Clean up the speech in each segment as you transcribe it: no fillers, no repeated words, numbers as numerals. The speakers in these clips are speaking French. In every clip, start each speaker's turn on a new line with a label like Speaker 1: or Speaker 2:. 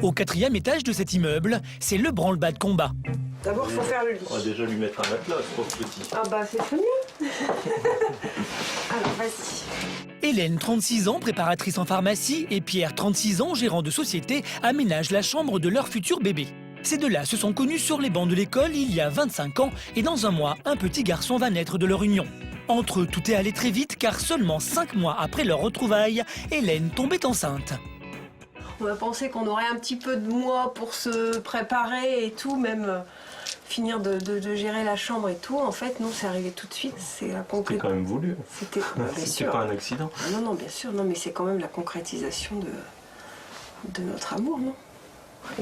Speaker 1: Au 4e étage de cet immeuble, c'est le branle-bas de combat.
Speaker 2: D'abord, il faut faire le lit.
Speaker 3: On va déjà lui mettre un matelas, ce pauvre petit.
Speaker 2: Ah bah, c'est mieux. Alors, vas-y.
Speaker 1: Hélène, 36 ans, préparatrice en pharmacie, et Pierre, 36 ans, gérant de société, aménagent la chambre de leur futur bébé. Ces deux-là se sont connus sur les bancs de l'école il y a 25 ans, et dans un mois, un petit garçon va naître de leur union. Entre eux, tout est allé très vite, car seulement 5 mois après leur retrouvaille, Hélène tombait enceinte.
Speaker 2: On a pensé qu'on aurait un petit peu de mois pour se préparer et tout, même finir de gérer la chambre et tout. En fait, non, c'est arrivé tout de suite. C'est la
Speaker 3: C'était quand même voulu.
Speaker 2: C'était
Speaker 3: C'était pas un accident.
Speaker 2: Non, non, bien sûr. Non, mais c'est quand même la concrétisation de notre amour, non?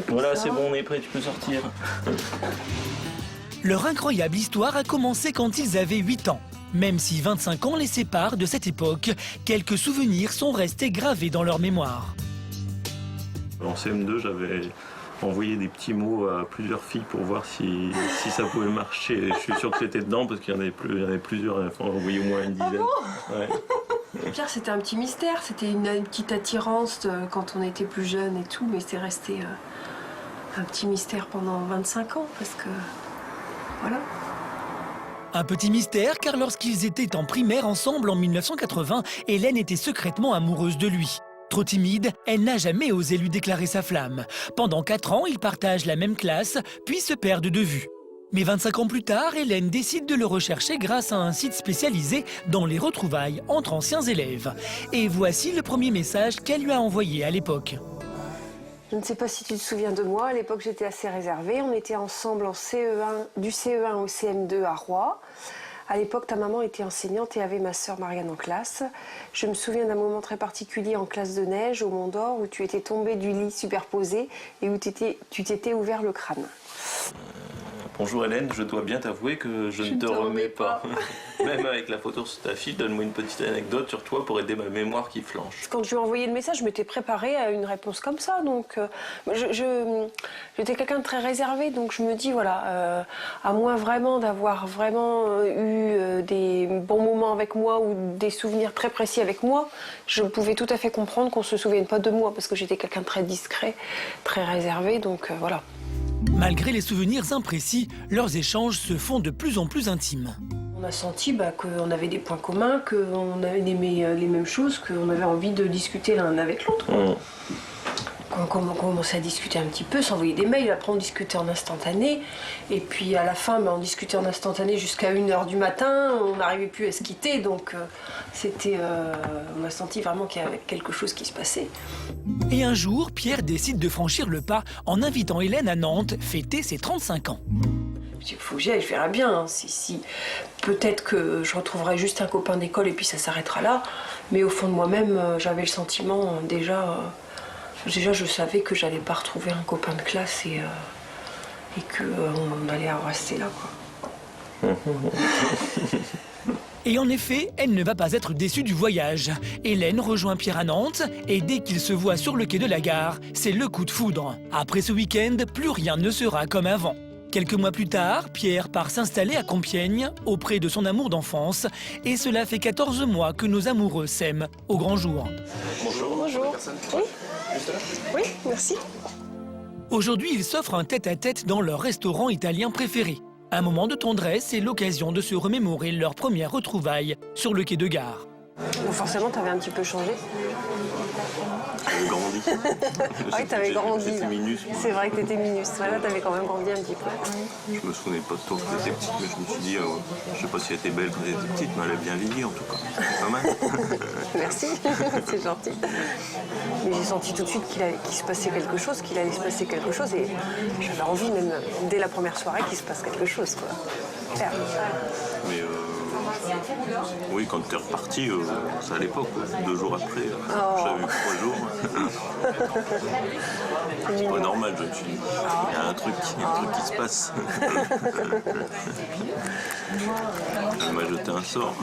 Speaker 3: Voilà, c'est bon, on est prêt, tu peux sortir.
Speaker 1: Leur incroyable histoire a commencé quand ils avaient 8 ans. Même si 25 ans les séparent de cette époque, quelques souvenirs sont restés gravés dans leur mémoire.
Speaker 3: En CM2, j'avais envoyé des petits mots à plusieurs filles pour voir si ça pouvait marcher. Je suis sûr que j'étais dedans parce qu'il y en avait plusieurs. Il faut envoyer au moins une dizaine.
Speaker 2: Ah bon?
Speaker 3: Ouais.
Speaker 2: Pierre, c'était un petit mystère. C'était une petite attirance quand on était plus jeune et tout, mais c'est resté un petit mystère pendant 25 ans parce que voilà.
Speaker 1: Un petit mystère car lorsqu'ils étaient en primaire ensemble en 1980, Hélène était secrètement amoureuse de lui. Trop timide, elle n'a jamais osé lui déclarer sa flamme. Pendant 4 ans, ils partagent la même classe, puis se perdent de vue. Mais 25 ans plus tard, Hélène décide de le rechercher grâce à un site spécialisé dans les retrouvailles entre anciens élèves. Et voici le premier message qu'elle lui a envoyé à l'époque.
Speaker 2: Je ne sais pas si tu te souviens de moi, à l'époque j'étais assez réservée. On était ensemble en CE1, du CE1 au CM2 à Roy. À l'époque, ta maman était enseignante et avait ma sœur Marianne en classe. Je me souviens d'un moment très particulier en classe de neige au Mont d'Or où tu étais tombée du lit superposé et où tu t'étais ouvert le crâne.
Speaker 3: Bonjour Hélène, je dois bien t'avouer que je ne te remets pas. Même avec la photo sur ta fiche, donne-moi une petite anecdote sur toi pour aider ma mémoire qui flanche.
Speaker 2: Quand je lui ai envoyé le message, je m'étais préparée à une réponse comme ça. Donc, j'étais quelqu'un de très réservé. Donc, je me dis, voilà, à moins vraiment d'avoir vraiment eu des bons moments avec moi ou des souvenirs très précis avec moi, je pouvais tout à fait comprendre qu'on ne se souvienne pas de moi parce que j'étais quelqu'un de très discret, très réservé. Donc, voilà.
Speaker 1: Malgré les souvenirs imprécis, leurs échanges se font de plus en plus intimes.
Speaker 2: On a senti qu'on avait des points communs, qu'on avait aimé les mêmes choses, qu'on avait envie de discuter l'un avec l'autre. On commençait à discuter un petit peu, s'envoyer des mails, après on discutait en instantané. Et puis à la fin, on discutait en instantané jusqu'à 1h du matin, on n'arrivait plus à se quitter, donc on a senti vraiment qu'il y avait quelque chose qui se passait.
Speaker 1: Et un jour, Pierre décide de franchir le pas en invitant Hélène à Nantes fêter ses 35 ans.
Speaker 2: Je dis, faut que j'y aille, je verrai bien. Hein. Si, peut-être que je retrouverai juste un copain d'école et puis ça s'arrêtera là. Mais au fond de moi-même, j'avais le sentiment déjà, je savais que j'allais pas retrouver un copain de classe et qu'on allait en rester là, quoi.
Speaker 1: Et en effet, elle ne va pas être déçue du voyage. Hélène rejoint Pierre à Nantes et dès qu'ils se voient sur le quai de la gare, c'est le coup de foudre. Après ce week-end, plus rien ne sera comme avant. Quelques mois plus tard, Pierre part s'installer à Compiègne, auprès de son amour d'enfance. Et cela fait 14 mois que nos amoureux s'aiment au grand jour.
Speaker 3: Bonjour.
Speaker 2: Bonjour. Oui. Oui, merci.
Speaker 1: Aujourd'hui, ils s'offrent un tête-à-tête dans leur restaurant italien préféré. Un moment de tendresse et l'occasion de se remémorer leur première retrouvaille sur le quai de gare.
Speaker 2: Donc forcément, t'avais un petit peu changé.
Speaker 3: J'avais grandi.
Speaker 2: Oui, t'avais grandi.
Speaker 3: J'étais minus.
Speaker 2: C'est vrai que t'étais minus. Voilà, t'avais quand même grandi un petit peu.
Speaker 3: Je me souvenais pas de toi quand t'étais petite, mais je me suis dit, je sais pas si elle était belle quand elle était petite, mais elle a bien vieilli en tout cas. C'est pas mal.
Speaker 2: Merci, c'est gentil. Mais j'ai senti tout de suite qu'il se passait quelque chose, qu'il allait se passer quelque chose. Et j'avais envie, même dès la première soirée, qu'il se passe quelque chose, quoi. Claire.
Speaker 3: Mais oui, quand t'es reparti, c'est à l'époque, 2 jours après, j'avais eu 3 jours. C'est pas normal, je me suis dit. Il y a un truc qui se passe. Elle m'a jeté un sort.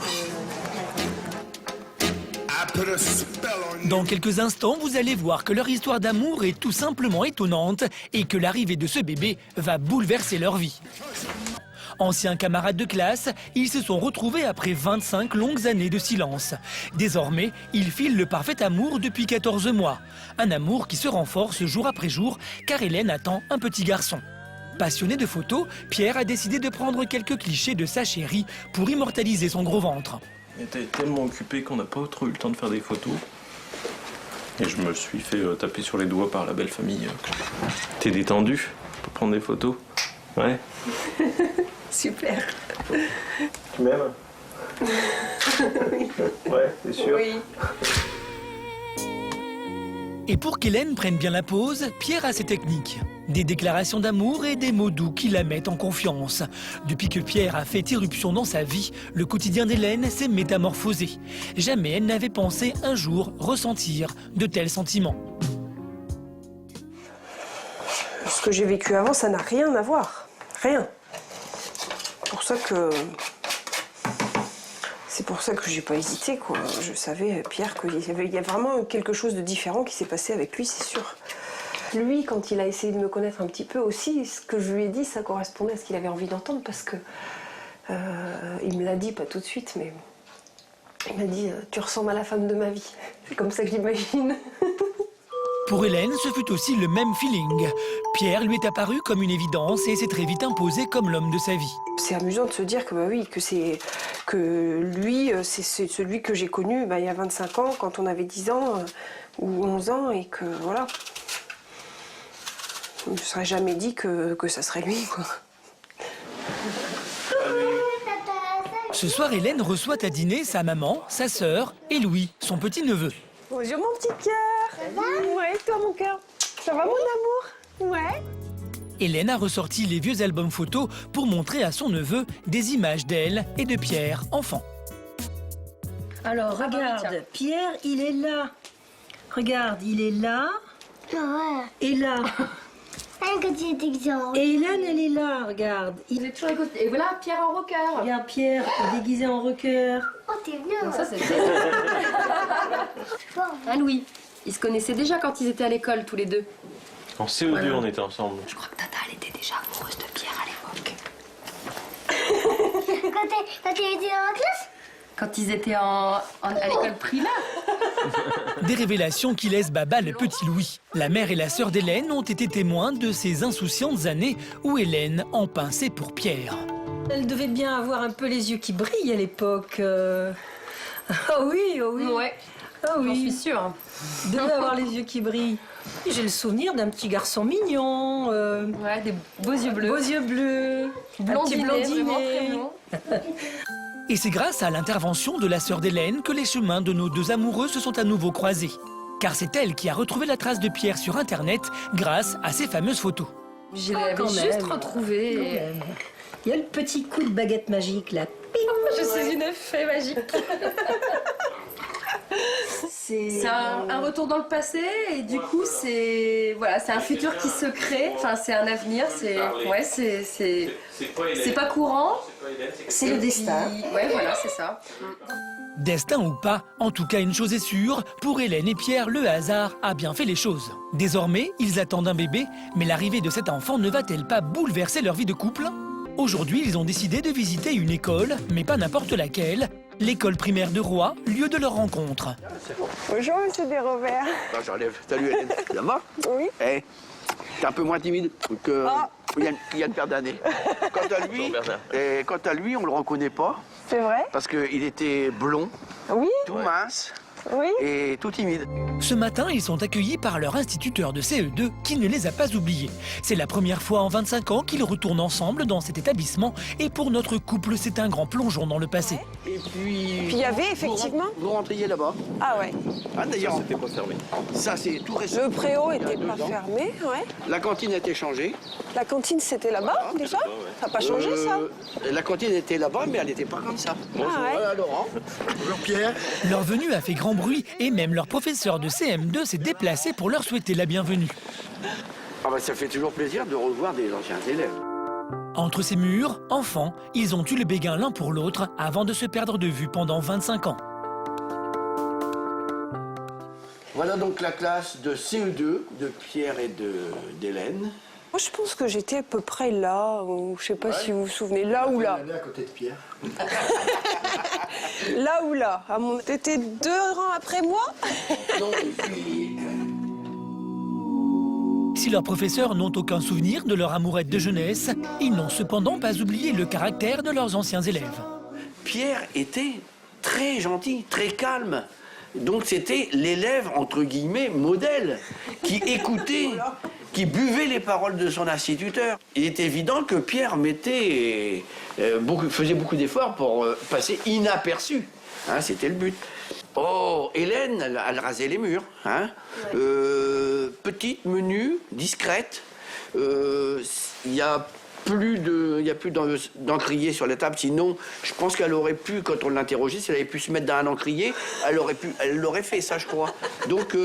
Speaker 1: Dans quelques instants, vous allez voir que leur histoire d'amour est tout simplement étonnante et que l'arrivée de ce bébé va bouleverser leur vie. Anciens camarades de classe, ils se sont retrouvés après 25 longues années de silence. Désormais, ils filent le parfait amour depuis 14 mois. Un amour qui se renforce jour après jour, car Hélène attend un petit garçon. Passionné de photos, Pierre a décidé de prendre quelques clichés de sa chérie pour immortaliser son gros ventre.
Speaker 3: On était tellement occupés qu'on n'a pas trop eu le temps de faire des photos. Et je me suis fait taper sur les doigts par la belle famille. T'es détendu pour prendre des photos? Ouais.
Speaker 2: Super.
Speaker 3: Tu m'aimes? Ouais, c'est sûr.
Speaker 2: Oui.
Speaker 1: Et pour qu'Hélène prenne bien la pose, Pierre a ses techniques. Des déclarations d'amour et des mots doux qui la mettent en confiance. Depuis que Pierre a fait irruption dans sa vie, le quotidien d'Hélène s'est métamorphosé. Jamais elle n'avait pensé un jour ressentir de tels sentiments.
Speaker 2: Ce que j'ai vécu avant, ça n'a rien à voir. Rien. C'est pour ça que j'ai pas hésité, quoi. Je savais, Pierre, qu'il y a vraiment quelque chose de différent qui s'est passé avec lui, c'est sûr. Lui, quand il a essayé de me connaître un petit peu aussi, ce que je lui ai dit, ça correspondait à ce qu'il avait envie d'entendre, parce que il me l'a dit, pas tout de suite, mais il m'a dit « Tu ressembles à la femme de ma vie ». C'est comme ça que je l'imagine.
Speaker 1: Pour Hélène, ce fut aussi le même feeling. Pierre lui est apparu comme une évidence et s'est très vite imposé comme l'homme de sa vie.
Speaker 2: C'est amusant de se dire que, bah oui, que lui, c'est celui que j'ai connu il y a 25 ans, quand on avait 10 ans ou 11 ans, et que voilà. Je ne me serais jamais dit que ça serait lui, quoi.
Speaker 1: Ce soir, Hélène reçoit à dîner sa maman, sa sœur et Louis, son petit-neveu.
Speaker 2: Bonjour mon petit cœur. Ça va? Ouais, toi mon cœur. Ça va mon amour? Ouais.
Speaker 1: Hélène a ressorti les vieux albums photos pour montrer à son neveu des images d'elle et de Pierre, enfant.
Speaker 4: Alors, regarde, Pierre, il est là. Regarde, il est là
Speaker 5: Ouais.
Speaker 4: et là.
Speaker 5: Quand il était exemple.
Speaker 4: Et Hélène, elle est là, regarde.
Speaker 6: Vous êtes toujours écouté. Et voilà, Pierre en rocker.
Speaker 4: Regarde, Pierre, déguisé en rocker.
Speaker 5: Oh, t'es venu.
Speaker 6: Donc ça, c'est hein, Louis. Ils se connaissaient déjà quand ils étaient à l'école, tous les deux.
Speaker 3: En CE2, on était ensemble.
Speaker 6: Je crois que Tata, elle était déjà amoureuse de Pierre à l'époque.
Speaker 5: Quand il était dans la classe?
Speaker 6: Quand ils étaient à l'école primaire.
Speaker 1: Des révélations qui laissent baba le petit Louis. La mère et la sœur d'Hélène ont été témoins de ces insouciantes années où Hélène en pinçait pour Pierre.
Speaker 4: Elle devait bien avoir un peu les yeux qui brillent à l'époque. Ah oui, oh oui.
Speaker 6: Ouais,
Speaker 4: Ah oui.
Speaker 6: j'en suis sûre.
Speaker 4: Elle devait avoir les yeux qui brillent. J'ai le souvenir d'un petit garçon mignon.
Speaker 6: Ouais, des beaux yeux bleus.
Speaker 4: Beaux yeux bleus.
Speaker 6: Blondinet,
Speaker 4: un petit
Speaker 6: vraiment
Speaker 4: blondinet.
Speaker 6: très blond.
Speaker 1: Et c'est grâce à l'intervention de la sœur d'Hélène que les chemins de nos deux amoureux se sont à nouveau croisés. Car c'est elle qui a retrouvé la trace de Pierre sur Internet grâce à ces fameuses photos.
Speaker 6: Je l'avais
Speaker 4: quand
Speaker 6: juste
Speaker 4: même.
Speaker 6: retrouvée.
Speaker 4: Quand même. Il y a le petit coup de baguette magique là.
Speaker 6: Je suis une fée magique. C'est un retour dans le passé et du coup c'est voilà, c'est un futur qui se crée. Enfin c'est un avenir. C'est ouais, c'est pas courant.
Speaker 4: C'est le destin.
Speaker 6: Ouais voilà, c'est ça.
Speaker 1: Destin ou pas, en tout cas une chose est sûre, pour Hélène et Pierre, le hasard a bien fait les choses. Désormais, ils attendent un bébé, mais l'arrivée de cet enfant ne va-t-elle pas bouleverser leur vie de couple ? Aujourd'hui, ils ont décidé de visiter une école, mais pas n'importe laquelle, l'école primaire de Roy, lieu de leur rencontre.
Speaker 2: Bonjour monsieur Desrovers.
Speaker 7: Non, j'enlève. Salut Hélène. Ça va?
Speaker 2: Oui.
Speaker 7: Eh, t'es un peu moins timide que il y a une paire d'années. Quant à lui, on le reconnaît pas
Speaker 2: C'est vrai?
Speaker 7: parce qu'il était blond,
Speaker 2: Oui.
Speaker 7: tout mince
Speaker 2: Oui.
Speaker 7: et tout timide.
Speaker 1: Ce matin, ils sont accueillis par leur instituteur de CE2 qui ne les a pas oubliés. C'est la première fois en 25 ans qu'ils retournent ensemble dans cet établissement et pour notre couple, c'est un grand plongeon dans le passé.
Speaker 7: Et puis
Speaker 2: il y avait effectivement.
Speaker 7: Vous rentriez là-bas.
Speaker 2: Ah ouais.
Speaker 7: Ah d'ailleurs,
Speaker 3: C'était pas fermé.
Speaker 7: ça c'est tout récent.
Speaker 2: Le préau
Speaker 7: Il y a
Speaker 2: était
Speaker 7: 2
Speaker 2: pas
Speaker 7: ans.
Speaker 2: fermé, ouais.
Speaker 7: La cantine a été changée.
Speaker 2: La cantine c'était là-bas déjà? Ça n'a pas changé ça?
Speaker 7: La cantine était là-bas, mais elle n'était pas comme ça. Bonjour,
Speaker 2: ouais.
Speaker 7: voilà Laurent. Bonjour Pierre.
Speaker 1: Leur venue a fait grand bruit et même leur professeur de CM2 s'est déplacé pour leur souhaiter la bienvenue.
Speaker 7: Ah bah, ça fait toujours plaisir de revoir des anciens élèves.
Speaker 1: Entre ces murs, enfants, ils ont eu le béguin l'un pour l'autre avant de se perdre de vue pendant 25 ans.
Speaker 7: Voilà donc la classe de CE2 de Pierre et d'Hélène.
Speaker 8: Moi, je pense que j'étais à peu près là, ou je sais pas si vous vous souvenez, là ou là.
Speaker 9: Elle est à côté de Pierre.
Speaker 8: Là ou là. T'étais 2 rangs après moi?
Speaker 7: Non, et puis...
Speaker 1: Si leurs professeurs n'ont aucun souvenir de leur amourette de jeunesse, ils n'ont cependant pas oublié le caractère de leurs anciens élèves.
Speaker 7: Pierre était très gentil, très calme. Donc c'était l'élève, entre guillemets, modèle, qui écoutait, qui buvait les paroles de son instituteur. Il est évident que Pierre faisait beaucoup d'efforts pour passer inaperçu. Hein, c'était le but. Oh, Hélène, elle rasait les murs. Hein. Petite, menue, discrète. Il n'y a plus d'encrier sur la table. Sinon, je pense qu'elle aurait pu, quand on l'interrogeait, si elle avait pu se mettre dans un encrier, elle l'aurait fait, ça, je crois. Donc,
Speaker 8: Tout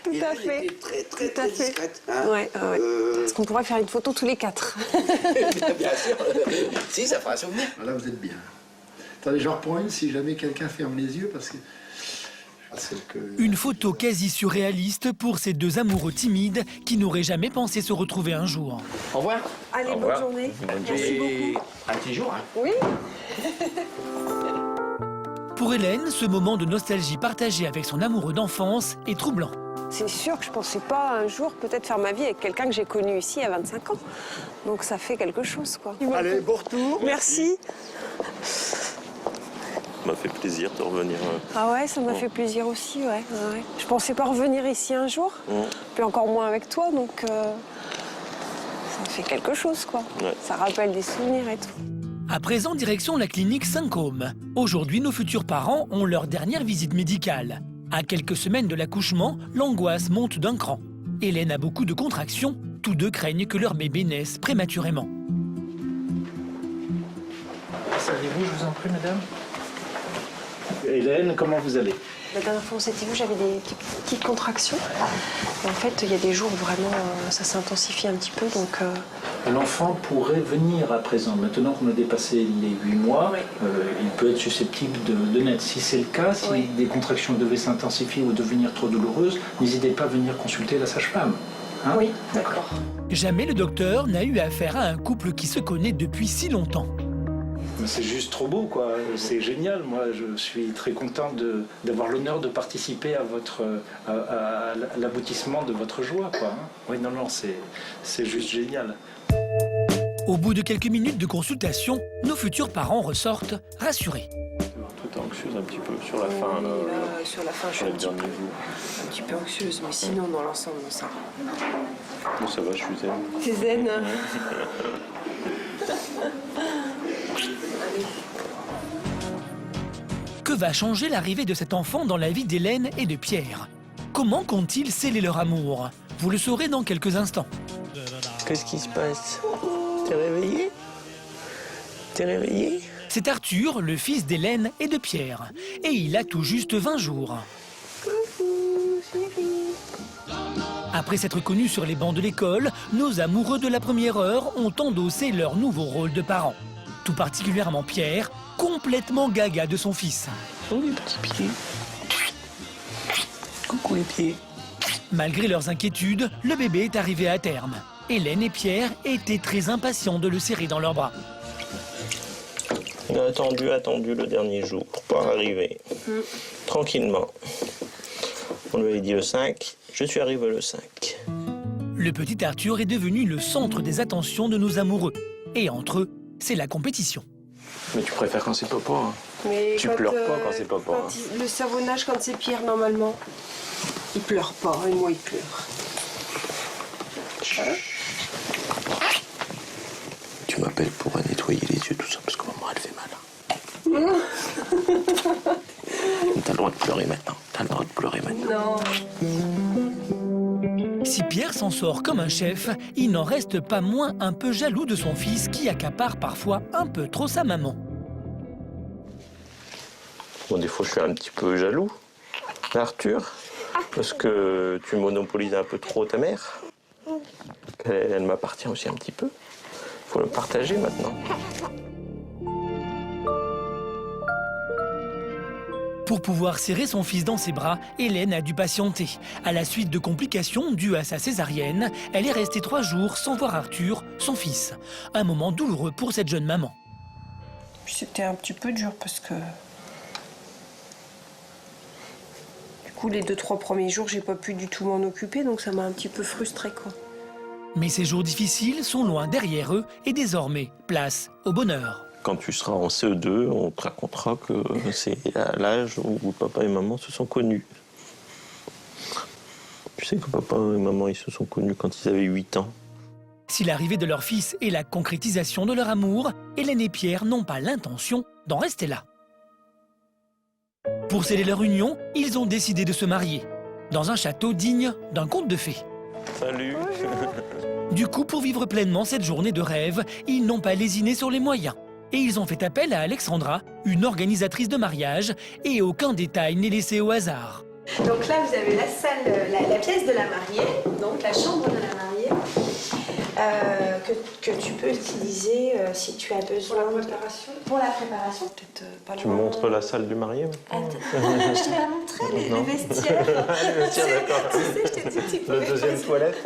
Speaker 8: à
Speaker 7: Hélène
Speaker 8: fait.
Speaker 7: était très
Speaker 8: Tout à fait.
Speaker 7: discrète. Hein.
Speaker 8: Ouais. Est-ce qu'on pourrait faire une photo tous les 4?
Speaker 7: Bien sûr. Si, ça fera un souvenir.
Speaker 9: Là, vous êtes bien. Attendez, j'en reprends une si jamais quelqu'un ferme les yeux, parce que...
Speaker 1: Une photo quasi surréaliste pour ces deux amoureux timides qui n'auraient jamais pensé se retrouver un jour.
Speaker 7: Au revoir.
Speaker 8: Allez, bonne journée. Merci beaucoup.
Speaker 7: Un petit jour. Hein.
Speaker 8: Oui.
Speaker 1: Pour Hélène, ce moment de nostalgie partagée avec son amoureux d'enfance est troublant.
Speaker 8: C'est sûr que je pensais pas un jour peut-être faire ma vie avec quelqu'un que j'ai connu ici à 25 ans. Donc ça fait quelque chose, quoi.
Speaker 9: Allez, bon retour.
Speaker 8: Merci.
Speaker 3: Ça m'a fait plaisir de revenir.
Speaker 8: Ah ouais, ça m'a fait plaisir aussi, ouais. Je pensais pas revenir ici un jour, puis encore moins avec toi, donc ça fait quelque chose, quoi.
Speaker 3: Ouais.
Speaker 8: Ça rappelle des souvenirs et tout.
Speaker 1: À présent, direction la clinique Saint-Côme. Aujourd'hui, nos futurs parents ont leur dernière visite médicale. À quelques semaines de l'accouchement, l'angoisse monte d'un cran. Hélène a beaucoup de contractions. Tous deux craignent que leur bébé naisse prématurément.
Speaker 10: Savez-vous, je vous en prie, madame. Hélène, comment vous allez?
Speaker 8: La dernière fois on s'était vu, j'avais des petites contractions. Et en fait, il y a des jours où vraiment ça s'intensifie un petit peu, donc...
Speaker 10: L'enfant pourrait venir à présent. Maintenant qu'on a dépassé les 8 mois, il peut être susceptible de naître. Si c'est le cas, si des contractions devaient s'intensifier ou devenir trop douloureuses, n'hésitez pas à venir consulter la sage-femme. Hein?
Speaker 8: Oui, d'accord.
Speaker 1: Jamais le docteur n'a eu affaire à un couple qui se connaît depuis si longtemps.
Speaker 10: C'est juste trop beau, quoi. C'est génial. Moi, je suis très content d'avoir l'honneur de participer à l'aboutissement de votre joie, quoi. Oui, non, c'est juste génial.
Speaker 1: Au bout de quelques minutes de consultation, nos futurs parents ressortent rassurés.
Speaker 3: Tout anxieuse un petit peu sur la fin.
Speaker 8: Sur la fin, je suis un petit peu anxieuse, mais sinon, dans l'ensemble, ça va.
Speaker 3: Bon, ça va, je suis zen.
Speaker 8: C'est zen.
Speaker 1: Que va changer l'arrivée de cet enfant dans la vie d'Hélène et de Pierre? Comment comptent-ils sceller leur amour? Vous le saurez dans quelques instants.
Speaker 11: Qu'est-ce qui se passe? T'es réveillé? T'es réveillé?
Speaker 1: C'est Arthur, le fils d'Hélène et de Pierre. Et il a tout juste 20 jours. Après s'être connus sur les bancs de l'école, nos amoureux de la première heure ont endossé leur nouveau rôle de parents. Tout particulièrement Pierre, complètement gaga de son fils.
Speaker 11: Oh, les petits pieds. Coucou les pieds.
Speaker 1: Malgré leurs inquiétudes, le bébé est arrivé à terme. Hélène et Pierre étaient très impatients de le serrer dans leurs bras.
Speaker 11: On a attendu le dernier jour pour pouvoir arriver. Tranquillement. On lui avait dit le 5, je suis arrivé le 5.
Speaker 1: Le petit Arthur est devenu le centre des attentions de nos amoureux. Et entre eux, c'est la compétition.
Speaker 10: Mais tu préfères quand c'est papa, hein.
Speaker 8: Mais
Speaker 10: Tu pleures pas quand c'est papa.
Speaker 8: Le savonnage, quand c'est Pierre, normalement, il pleure pas, et moi, il pleure.
Speaker 11: Tu m'appelles pour nettoyer les yeux, tout ça, parce que maman, elle fait mal. T'as le droit de pleurer maintenant. T'as le droit de pleurer maintenant.
Speaker 8: Non.
Speaker 1: Si Pierre s'en sort comme un chef, il n'en reste pas moins un peu jaloux de son fils qui accapare parfois un peu trop sa maman.
Speaker 11: Bon, des fois, je suis un petit peu jaloux d'Arthur, parce que tu monopolises un peu trop ta mère. Elle m'appartient aussi un petit peu. Il faut le partager maintenant.
Speaker 1: Pour pouvoir serrer son fils dans ses bras, Hélène a dû patienter. À la suite de complications dues à sa césarienne, elle est restée 3 jours sans voir Arthur, son fils. Un moment douloureux pour cette jeune maman.
Speaker 8: C'était un petit peu dur parce que... Du coup, les 2-3 premiers jours, j'ai pas pu du tout m'en occuper, donc ça m'a un petit peu frustrée, quoi.
Speaker 1: Mais ces jours difficiles sont loin derrière eux et désormais, place au bonheur.
Speaker 11: Quand tu seras en CE2, on te racontera que c'est à l'âge où papa et maman se sont connus. Tu sais que papa et maman ils se sont connus quand ils avaient 8 ans.
Speaker 1: Si l'arrivée de leur fils est la concrétisation de leur amour, Hélène et Pierre n'ont pas l'intention d'en rester là. Pour sceller leur union, ils ont décidé de se marier dans un château digne d'un conte de fées.
Speaker 11: Salut.
Speaker 1: Du coup, pour vivre pleinement cette journée de rêve, ils n'ont pas lésiné sur les moyens. Et ils ont fait appel à Alexandra, une organisatrice de mariage, et aucun détail n'est laissé au hasard.
Speaker 12: Donc là, vous avez la salle, la pièce de la mariée, donc la chambre de la mariée, que tu peux utiliser si tu as besoin. Pour la préparation. Pour la préparation.
Speaker 11: Tu me montres la salle du marié?
Speaker 12: Attends, je t'ai pas montré les vestiaires.
Speaker 11: Les vestiaires, d'accord.
Speaker 12: Tu sais, je t'ai dit que tu pouvais
Speaker 11: La deuxième toilette.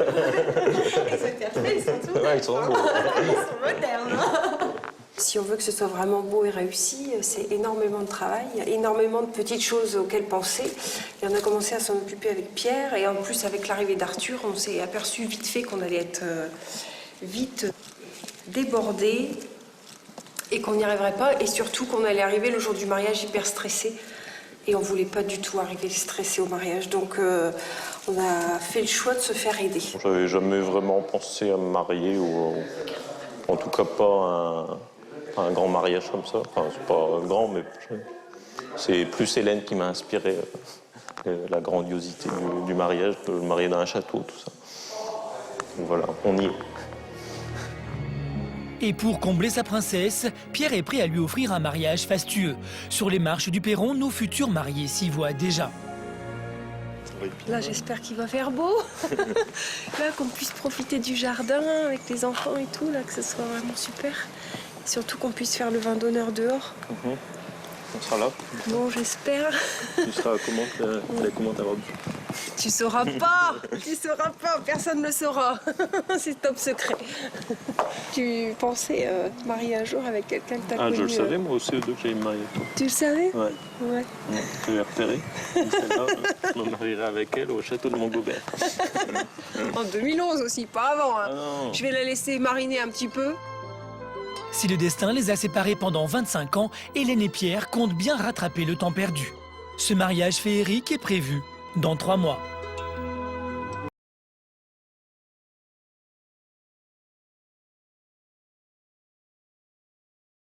Speaker 12: Ils sont tout
Speaker 11: Ouais, ils sont beaux.
Speaker 12: Ils sont modernes. Hein.
Speaker 8: Si on veut que ce soit vraiment beau et réussi, c'est énormément de travail, il y a énormément de petites choses auxquelles penser. Et on a commencé à s'en occuper avec Pierre, et en plus avec l'arrivée d'Arthur, on s'est aperçu vite fait qu'on allait être vite débordé et qu'on n'y arriverait pas, et surtout qu'on allait arriver le jour du mariage hyper stressé. Et on ne voulait pas du tout arriver stressé au mariage, donc on a fait le choix de se faire aider.
Speaker 11: J'avais jamais vraiment pensé à me marier, ou en tout cas pas un grand mariage comme ça. Enfin, c'est pas grand, mais c'est plus Hélène qui m'a inspiré la grandiosité du mariage, de me marier dans un château, tout ça. Donc voilà, on y est.
Speaker 1: Et pour combler sa princesse, Pierre est prêt à lui offrir un mariage fastueux. Sur les marches du perron, nos futurs mariés s'y voient déjà.
Speaker 8: Là, j'espère qu'il va faire beau. Là, qu'on puisse profiter du jardin avec les enfants et tout, là, que ce soit vraiment super. Surtout qu'on puisse faire le vin d'honneur dehors.
Speaker 11: On sera là.
Speaker 8: Bon, j'espère.
Speaker 11: Tu seras comment ta robe?
Speaker 8: Tu sauras pas. Tu sauras pas. Personne ne le saura. C'est top secret. Tu pensais te marier un jour avec quelqu'un que t'as connu?
Speaker 11: Ah, je le savais, moi, au CE2, que j'allais me marier.
Speaker 8: Tu le savais?
Speaker 11: Ouais.
Speaker 8: Ouais.
Speaker 11: Je l'ai repéré. Celle-là, je me marierai avec elle au château de Montgobert.
Speaker 8: En 2011 aussi, pas avant. Hein.
Speaker 11: Ah non.
Speaker 8: Je vais la laisser mariner un petit peu.
Speaker 1: Si le destin les a séparés pendant 25 ans, Hélène et Pierre comptent bien rattraper le temps perdu. Ce mariage féerique est prévu dans 3 mois.